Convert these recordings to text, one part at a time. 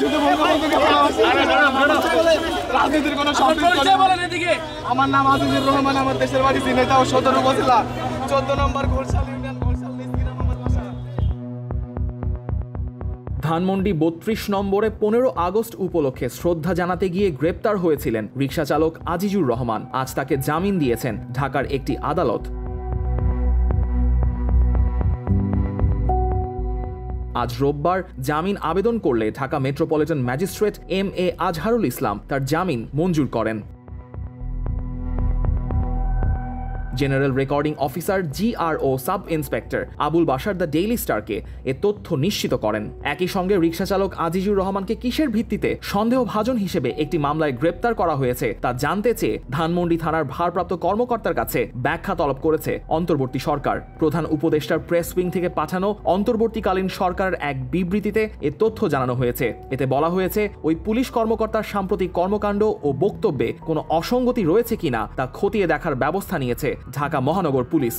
শুধু রাজনীতির কোনো সম্পৃক্ত নেই। আমার নাম আজিজুর রহমান, আমার দেশের বাড়ি ঝিনাইদহ সদর উপজেলা 14 নম্বর ঘোষাল ইউনিয়ন, ঘোষাল নিচগ্রাম আমার বাসা। ধানমন্ডি ৩২ নম্বরে ১৫ আগস্ট উপলক্ষে শ্রদ্ধা জানাতে গিয়ে গ্রেপ্তার হয়েছিলেন রিকশা চালক আজিজুর রহমান। আজ তাকে জামিন দিয়েছেন ঢাকার একটি আদালত। আজ রোববার জামিন আবেদন করলে Dhaka metropolitan magistrate MA Azharul Islam তার জামিন মঞ্জুর করেন। General recording officer GRO sub inspector Abul Bashar the Daily স্টারকে এ তথ্য নিশ্চিত করেন। একই সঙ্গে রিকশা চালক আজিজুর রহমানকে কিসের ভিত্তিতে সন্দেহভাজন হিসেবে একটি মামলায় গ্রেপ্তার করা হয়েছে তা জানতে চেয়ে ধানমন্ডি থানার ভারপ্রাপ্ত কর্মকর্তার কাছে ব্যাখ্যা তলব করেছে অন্তর্বর্তী সরকার। প্রধান উপদেষ্টার প্রেস উইং থেকে পাঠানো অন্তর্বর্তীকালীন সরকারের এক বিবৃতিতে এ তথ্য জানানো হয়েছে। এতে বলা হয়েছে, ওই পুলিশ কর্মকর্তার সাম্প্রতিক কর্মকাণ্ড ও বক্তব্যে কোনো অসঙ্গতি রয়েছে কিনা তা খতিয়ে দেখার ব্যবস্থা নিয়েছে ঢাকা মহানগর পুলিশ।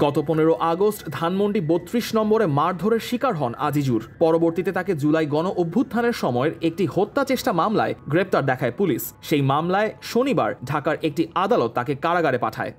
গত 15 আগস্ট ধানমন্ডি ৩২ নম্বরে মারধরের শিকার হন আজিজুর। পরবর্তীতে তাকে জুলাই গণ অভ্যুত্থানের সময়ের একটি হত্যা চেষ্টা মামলায় গ্রেপ্তার দেখায় পুলিশ। সেই মামলায় শনিবার ঢাকার একটি আদালত তাকে কারাগারে পাঠায়।